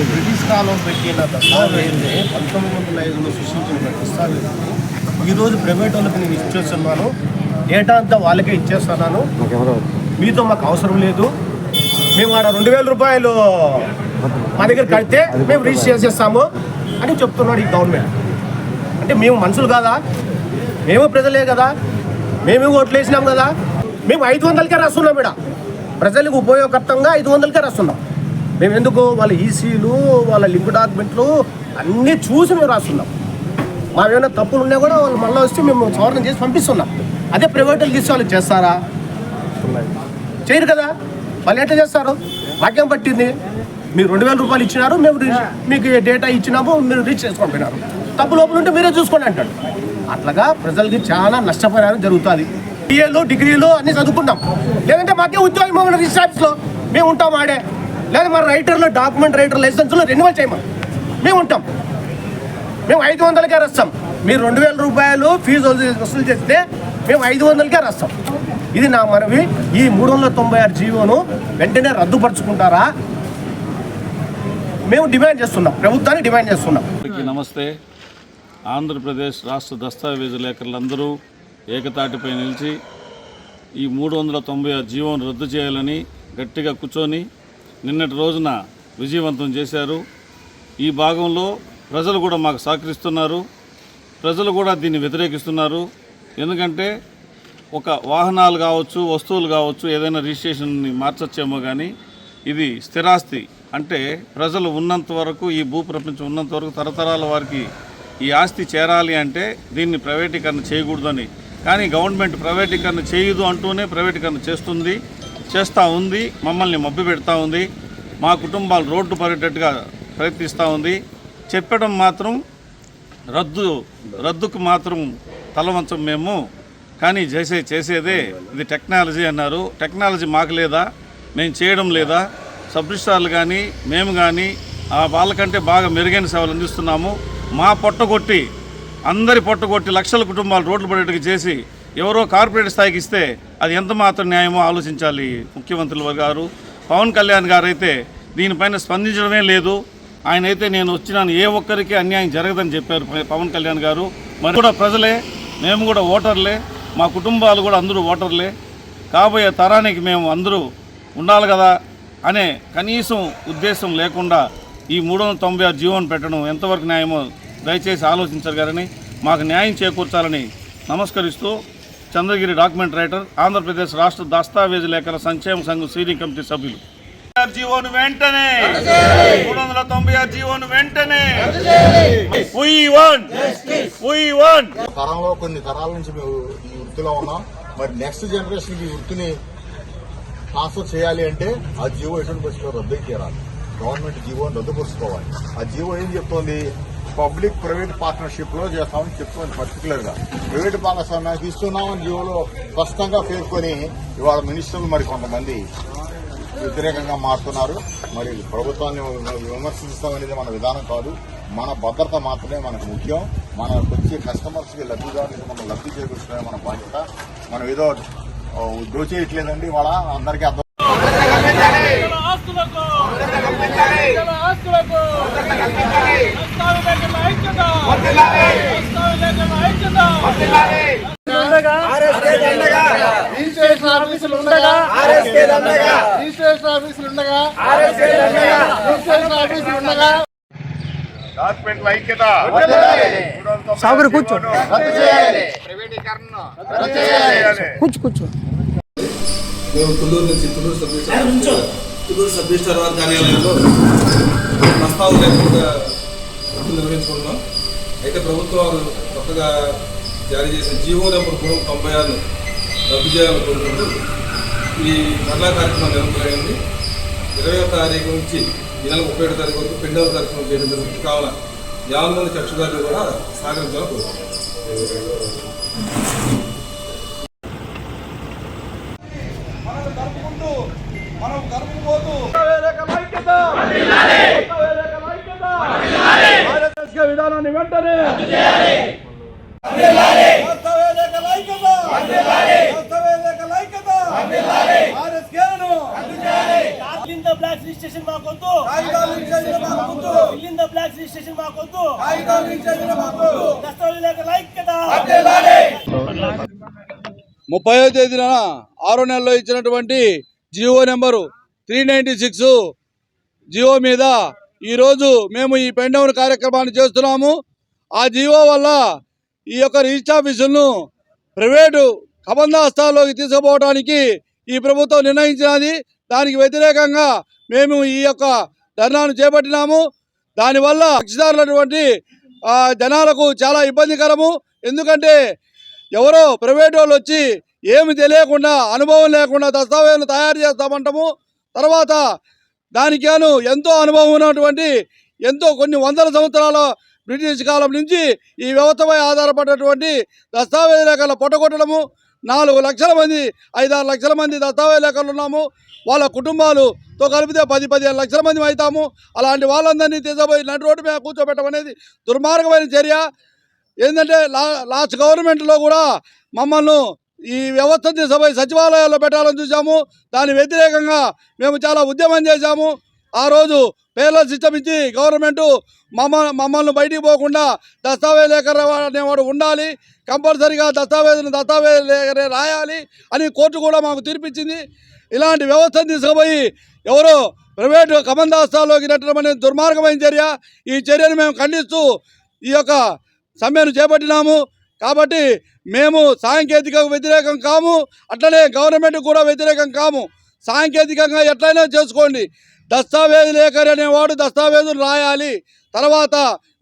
British కాలం పెట్టిన దస్తావేజ్ని 1905లో సృష్టించిన దస్తావేజ్ని ఈరోజు ప్రైవేట్ వాళ్ళకి నేను ఇచ్చేస్తున్నాను, డేటా అంతా వాళ్ళకే ఇచ్చేస్తున్నాను, మీతో మాకు అవసరం లేదు, మేము ఆడ 2000 రూపాయలు మా దగ్గర కడితే మేము రిజిస్టర్ చేసేస్తాము అని చెప్తున్నాడు ఈ గవర్నమెంట్. అంటే మేము మనుషులు కాదా? మేము ప్రజలే కదా, మేము ఓట్లు వేసినాం కదా. మేము 500కే రాస్తున్నాం, ఇక్కడ ప్రజలకు ఉపయోగకర్తంగా 500కే రాస్తున్నాం. మేము ఎందుకు వాళ్ళ ఈసీలు వాళ్ళ లింక్ డాక్యుమెంట్లు అన్నీ చూసి మేము రాస్తున్నాం. మా ఏమైనా తప్పులు ఉన్నా కూడా వాళ్ళు మళ్ళీ వస్తే మేము సవరణ చేసి పంపిస్తున్నాం. అదే ప్రైవేట్ వాళ్ళు తీసి వాళ్ళు చేస్తారా? చేయరు కదా. వాళ్ళు ఎట్లా చేస్తారు? వాక్యం పట్టింది, మీరు 2000 రూపాయలు ఇచ్చినారు, మేము మీకు డేటా ఇచ్చినాము, మీరు రీచ్ చేసుకొని పోయినారు, తప్పు లోపల ఉంటే మీరే చూసుకోండి అంటాడు. అట్లాగా ప్రజలకి చాలా నష్టపరిహారం జరుగుతుంది. బిఏలు డిగ్రీలు అన్నీ చదువుకుంటాం, లేదంటే మాకే ఉద్యోగం ఇవ్వమని రిజిస్టర్ ఆఫీస్లో మేము ఉంటాం ఆడే, లేదా మన రైటర్లో డాక్యుమెంట్ రైటర్ లైసెన్స్లో రెన్యువల్ చేయమని మేము ఉంటాం. మేము 500కే రాస్తాం. మీరు 2000 రూపాయలు ఫీజు వసూలు చేస్తే మేము 500కే రాస్తాం. ఇది నా మనవి. ఈ 396 జీవోను వెంటనే రద్దుపరుచుకుంటారా మేము డిమాండ్ చేస్తున్నాం, ప్రభుత్వాన్ని డిమాండ్ చేస్తున్నాం. నమస్తే. ఆంధ్రప్రదేశ్ రాష్ట్ర దస్తావేజు లేఖరులందరూ ఏకతాటిపై నిలిచి ఈ 396 జీవోను రద్దు చేయాలని గట్టిగా కూర్చొని నిన్నటి రోజున విజయవంతం చేశారు. ఈ భాగంలో ప్రజలు కూడా మాకు సహకరిస్తున్నారు, ప్రజలు కూడా దీన్ని వ్యతిరేకిస్తున్నారు. ఎందుకంటే ఒక వాహనాలు కావచ్చు, వస్తువులు కావచ్చు, ఏదైనా రిజిస్ట్రేషన్ని మార్చొచ్చేమో కానీ ఇది స్థిరాస్తి. అంటే ప్రజలు ఉన్నంత వరకు, ఈ భూప్రపంచం ఉన్నంత వరకు తరతరాల వారికి ఈ ఆస్తి చేరాలి అంటే దీన్ని ప్రైవేటీకరణ చేయకూడదని. కానీ గవర్నమెంట్ ప్రైవేటీకరణ చేయదు అంటూనే ప్రైవేటీకరణ చేస్తూ ఉంది. మమ్మల్ని మభ్య పెడతా ఉంది. మా కుటుంబాలు రోడ్డు పడేటట్టుగా ప్రయత్నిస్తూ ఉంది. చెప్పడం మాత్రం రద్దుకు మాత్రం తలవంచం మేము. కానీ చేసేదే ఇది టెక్నాలజీ అన్నారు. టెక్నాలజీ మాకు లేదా? మేము చేయడం లేదా? సబ్ రిజిస్ట్రార్లు కానీ మేము కానీ వాళ్ళకంటే బాగా మెరుగైన సేవలు అందిస్తున్నాము. మా పొట్టగొట్టి, అందరి పొట్టగొట్టి లక్షల కుటుంబాలు రోడ్లు పడేట్టుగా చేసి ఎవరో కార్పొరేట్ స్థాయికి ఇస్తే అది ఎంత మాత్రం న్యాయమో ఆలోచించాలి ముఖ్యమంత్రులు గారు. పవన్ కళ్యాణ్ గారు అయితే దీనిపైన స్పందించడమే లేదు. ఆయన అయితే నేను వచ్చినాను, ఏ ఒక్కరికి అన్యాయం జరగదని చెప్పారు పవన్ కళ్యాణ్ గారు. మరి కూడా ప్రజలే, మేము కూడా ఓటర్లే, మా కుటుంబాలు కూడా అందరూ ఓటర్లే. కాబోయే తరానికి మేము అందరూ ఉండాలి కదా అనే కనీసం ఉద్దేశం లేకుండా ఈ 396 జీవోను పెట్టడం ఎంతవరకు న్యాయమో దయచేసి ఆలోచించగలరని, మాకు న్యాయం చేకూర్చాలని నమస్కరిస్తూ చంద్రగిరి డాక్యుమెంట్ రైటర్, ఆంధ్రప్రదేశ్ రాష్ట్ర దస్తావేజు లేఖల సంక్షేమ సంఘం స్టీరింగ్ కమిటీ సభ్యులు. జీవోను వెంటనే 396 జీవోను వెంటనే తరంలో కొన్ని తరాల నుంచి మేము ఈ వృత్తిలో ఉన్నాం. మరి నెక్స్ట్ జనరేషన్ ఈ వృత్తిని ట్రాన్స్ఫర్ చేయాలి అంటే ఆ జీవో ఎటువంటి పరిస్థితిలో రద్దు చేయాలి. గవర్నమెంట్ జీవోని రద్దుపరుచుకోవాలి. ఆ జీవో ఏం చెప్తోంది? పబ్లిక్ ప్రైవేట్ పార్ట్నర్షిప్ లో చేస్తామని చెప్తోంది. పర్టికులర్ గా ప్రైవేట్ భాగస్వామ్యానికి ఇస్తున్నామని జీవోలో స్పష్టంగా పేర్కొని ఇవాళ మినిస్టర్లు మరి కొంతమంది వ్యతిరేకంగా మారుతున్నారు. మరి ప్రభుత్వాన్ని విమర్శిస్తామనేది మన విధానం కాదు. మన భద్రత మాత్రమే మనకు ముఖ్యం. మనకు వచ్చే కస్టమర్స్ కి లబ్ధిదారులకు మనం లబ్ధి చేకూర్చడమే మన బాధ్యత. మనం ఏదో దోచేయట్లేదండి. వాళ్ళ అందరికీ అర్థం. డాక్యుమెంట్ల ఐక్యత, కూర్చో. మేము తుళ్ళూరు నుంచి తుళ్ళూరు సబ్ రిజిస్ట్రార్ వారి కార్యాలయంలో ప్రస్తావన లేకుండా నిర్వహించుకుంటున్నాం. అయితే ప్రభుత్వం వారు కొత్తగా జారీ చేసిన జీవో నెంబర్ 96 రద్దు చేయాలని కోరుకుంటూ ఈ మరలా కార్యక్రమం జరుగుతుంది. 20వ తారీఖు నుంచి ఈ నెల 31వ తారీఖు వరకు పెండవ కార్యక్రమం చేయడం జరుగుతుంది. కావున 50 మంది కక్షదారులు కూడా సహకరించాలని కోరుకుంటున్నాం. మనం గర్వపోతూ విధానాన్ని వెంటనే ద బ్లాక్ రిజిస్ట్రేషన్ మాకొద్దు. Fill in the block registration మాకొద్దు. దస్తావేజుల ఐక్యత. 30వ తేదీన 6వ నెలలో ఇచ్చినటువంటి జియో నెంబరు 396 జియో మీద ఈరోజు మేము ఈ పెన్ డౌన్ కార్యక్రమాన్ని చేస్తున్నాము. ఆ జియో వల్ల ఈ యొక్క రిజిస్టర్ ఆఫీసులను ప్రైవేటు కబంధహస్తాల్లోకి తీసుకుపోవడానికి ఈ ప్రభుత్వం నిర్ణయించినది. దానికి వ్యతిరేకంగా మేము ఈ యొక్క ధర్నాను చేపట్టినాము. దానివల్ల కక్షిదారులటువంటి జనాలకు చాలా ఇబ్బందికరము. ఎందుకంటే ఎవరో ప్రైవేట్ వాళ్ళు వచ్చి ఏమి తెలియకుండా అనుభవం లేకుండా దస్తావేజులు తయారు చేస్తామంటాము. తర్వాత దానికి ఎంతో అనుభవం ఉన్నటువంటి కొన్ని వందల సంవత్సరాల బ్రిటిష్ కాలం నుంచి ఈ వ్యవస్థపై ఆధారపడినటువంటి దస్తావేజు లేఖలు పొట్టగొట్టడము. 4 లక్షల మంది 5-6 లక్షల మంది దస్తావేజు లేఖలు ఉన్నాము. వాళ్ళ కుటుంబాలతో కలిపితే 10-15 లక్షల మంది అవుతాము. అలాంటి వాళ్ళందరినీ తీసుకుపోయి నడి రోడ్డు మీద కూర్చోబెట్టడం అనేది దుర్మార్గమైన చర్య. ఏంటంటే లాస్ట్ గవర్నమెంట్లో కూడా మమ్మల్ని ఈ వ్యవస్థ తీసుకుపోయి సచివాలయాల్లో పెట్టాలని చూసాము. దాని వ్యతిరేకంగా మేము చాలా ఉద్యమం చేశాము. ఆ రోజు పేర్ల సిస్టమ్ ఇచ్చి గవర్నమెంట్ మమ్మల్ని బయటికి పోకుండా దస్తావేజు లేఖరు అనేవాడు ఉండాలి, కంపల్సరీగా దస్తావేజు లేఖరే రాయాలి అని కోర్టు కూడా మాకు తీర్పిచ్చింది. ఇలాంటి వ్యవస్థను తీసుకుపోయి ఎవరో ప్రైవేటు కబంధహస్తాల్లోకి నెట్టడం అనేది దుర్మార్గమైన చర్య. ఈ చర్యను మేము ఖండిస్తూ ఈ యొక్క సమ్మెను చేపట్టినాము. కాబట్టి మేము సాంకేతికకు వ్యతిరేకం కాము, అట్లనే గవర్నమెంట్ కూడా వ్యతిరేకం కాము. సాంకేతికంగా ఎట్లయినా చేసుకోండి. దస్తావేజు లేఖరి అనేవాడు దస్తావేజులు రాయాలి. తర్వాత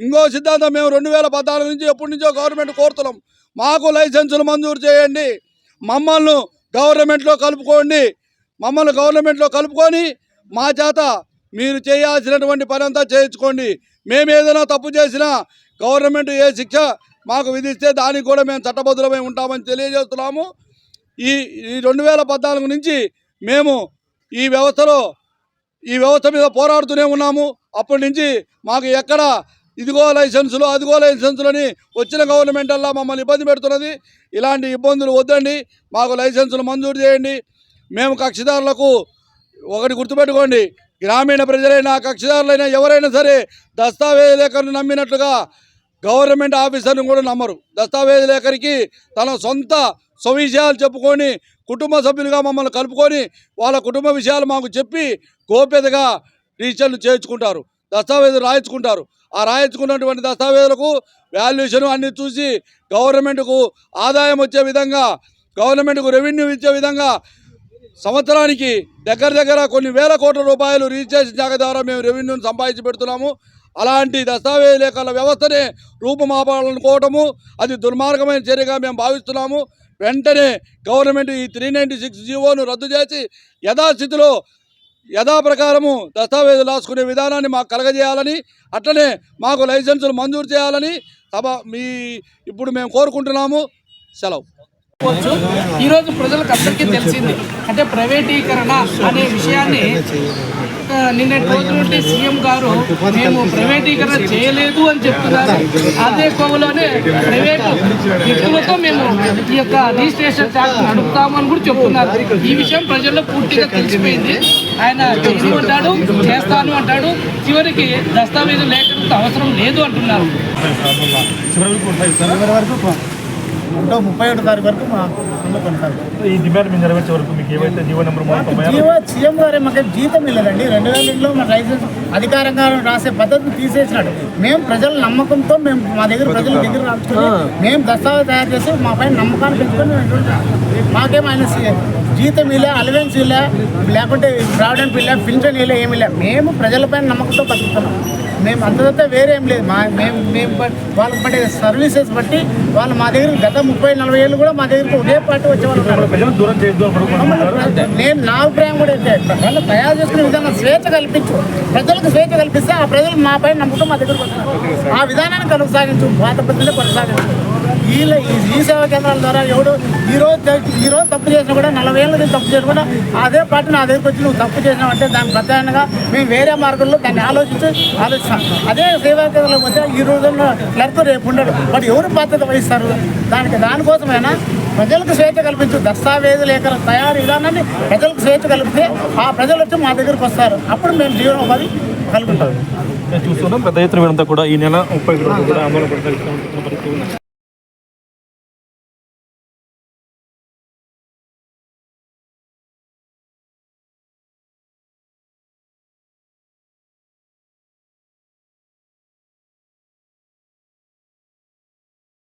ఇంకో సిద్ధాంతం మేము 2014 నుంచి ఎప్పటి నుంచో గవర్నమెంట్ కోరుతున్నాం. మాకు లైసెన్సులు మంజూరు చేయండి, మమ్మల్ని గవర్నమెంట్లో కలుపుకొని మా చేత మీరు చేయాల్సినటువంటి పని అంతా చేయించుకోండి. మేము ఏదైనా తప్పు చేసినా గవర్నమెంట్ ఏ శిక్ష మాకు విధిస్తే దానికి కూడా మేము చట్టబద్ధులమై ఉంటామని తెలియజేస్తున్నాము. ఈ 2014 నుంచి మేము ఈ వ్యవస్థ మీద పోరాడుతూనే ఉన్నాము. అప్పటి నుంచి మాకు ఎక్కడ ఇదిగో లైసెన్సులు అదిగో లైసెన్సులు అని వచ్చిన గవర్నమెంట్ అలా మమ్మల్ని ఇబ్బంది పెడుతున్నది. ఇలాంటి ఇబ్బందులు వద్దండి, మాకు లైసెన్సులు మంజూరు చేయండి. మేము కక్షిదారులకు ఒకటి గుర్తుపెట్టుకోండి, గ్రామీణ ప్రజలైనా కక్షిదారులైనా ఎవరైనా సరే దస్తావేజు లేఖను నమ్మినట్లుగా గవర్నమెంట్ ఆఫీసర్ని కూడా నమ్మరు. దస్తావేజు లేఖరికి తన సొంత స్వవిషయాలు చెప్పుకొని కుటుంబ సభ్యులుగా మమ్మల్ని కలుపుకొని వాళ్ళ కుటుంబ విషయాలు మాకు చెప్పి గోప్యతగా రిజిస్టర్లు చేయించుకుంటారు, దస్తావేజులు రాయించుకుంటారు. ఆ రాయించుకున్నటువంటి దస్తావేజులకు వాల్యుయేషన్ అన్ని చూసి గవర్నమెంట్కు ఆదాయం వచ్చే విధంగా, గవర్నమెంట్కు రెవెన్యూ ఇచ్చే విధంగా సంవత్సరానికి దగ్గర కొన్ని వేల కోట్ల రూపాయలు రిజిస్ట్రేషన్ శాఖ ద్వారా మేము రెవెన్యూని సంపాదించి పెడుతున్నాము. అలాంటి దస్తావేజు లేఖల వ్యవస్థనే రూపుమాపాలనుకోవటము అది దుర్మార్గమైన చర్యగా మేము భావిస్తున్నాము. వెంటనే గవర్నమెంట్ ఈ 396 జీవోను రద్దు చేసి యథాస్థితిలో యథాప్రకారము దస్తావేజులు రాసుకునే విధానాన్ని మాకు కలగజేయాలని, అట్లనే మాకు లైసెన్సులు మంజూరు చేయాలని ఇప్పుడు మేము కోరుకుంటున్నాము. సెలవు. ఈరోజు ప్రజలకు అందరికీ తెలిసింది అంటే ప్రైవేటీకరణ అనే విషయాన్ని నిన్నటి రోజు నుండి సీఎం గారు మేము ప్రైవేటీకరణ చేయలేదు అని చెప్తున్నారు. అదే కోవలోనే ప్రైవేటు వ్యక్తులతో మేము ఈ యొక్క రిజిస్ట్రేషన్ ట్యాక్స్ నడుపుతామని కూడా చెప్తున్నారు. ఈ విషయం ప్రజల్లో పూర్తిగా తెలిసిపోయింది. ఆయన చేయమంటాడు, చేస్తాను అంటాడు, చివరికి దస్తావేజు లేఖనంత అవసరం లేదు అంటున్నారు. 31 తారీఖు వరకు మా కొనసాగుతుంది. ఈ డిమాండ్ మీద నెరవేర్చే వరకు మీకు ఏవైతే జీవో నెంబర్ సీఎం గారే మాకు జీతం ఇవ్వలేదండి. 2002లో మా లైసెన్స్ అధికారంగా రాసే పద్ధతిని తీసేసినాడు. మేము ప్రజల నమ్మకంతో మా ప్రజల దగ్గర రాసుకొని మేము దస్తావేజ్ తయారు చేసి మా పైన నమ్మకాన్ని పెంచుకొని మాకేం ఆయన జీతం ఇలా అలవెన్స్ ఇలా లేకుంటే ప్రావిడెంట్ ఇలా పింఛన్ ఇలా ఏమి లే. మేము ప్రజలపైన నమ్మకంతో బతుకుతున్నాం. మేము అంతదంతా వేరేం లేదు. మేము వాళ్ళకి పడే సర్వీసెస్ బట్టి వాళ్ళు మా దగ్గర గత 30-40 ఏళ్ళు కూడా మా దగ్గరకు ఒకే పార్టీ వచ్చేవాళ్ళు. నేను నా అభిప్రాయం కూడా అయితే వాళ్ళు తయారు చేసుకునే విధంగా స్వేచ్ఛ కల్పించు, ప్రజలకు స్వేచ్ఛ కల్పిస్తే ఆ ప్రజలు మా పైన నమ్మకం మా దగ్గరకు వస్తారు. ఆ విధానాన్ని కొనసాగించు, పాత పద్ధతిలో కొనసాగించు. ఈ సేవా కేంద్రాల ద్వారా ఎవడు ఈరోజు తప్పు చేసినా కూడా 40 ఏళ్ళ తప్పు చేసినా కూడా అదే పార్టీ నా దగ్గరికి వచ్చి నువ్వు తప్పు చేసినావంటే దాని ప్రత్యేకంగా మేము వేరే మార్గంలో దాన్ని ఆలోచిస్తాం. అదే సేవా కేంద్రంలో పోతే ఈ రోజుల్లో క్లర్క్ రేపు ఉండడు, వాడు ఎవరు బాధ్యత వహిస్తారు? దానికోసమైనా ప్రజలకు స్వేచ్ఛ కల్పించు, దస్తావేజుల యొక్క తయారు విధానాన్ని ప్రజలకు స్వేచ్ఛ కలిపితే ఆ ప్రజలు వచ్చి మా దగ్గరకు వస్తారు. అప్పుడు మేము జీవనోపాధి కలుగుతాం. మేము చూస్తున్నాం పెద్ద ఎత్తున వీరంతా కూడా ఈ నెల 30 కూడా ఆందోళన కొనసాగిస్తూ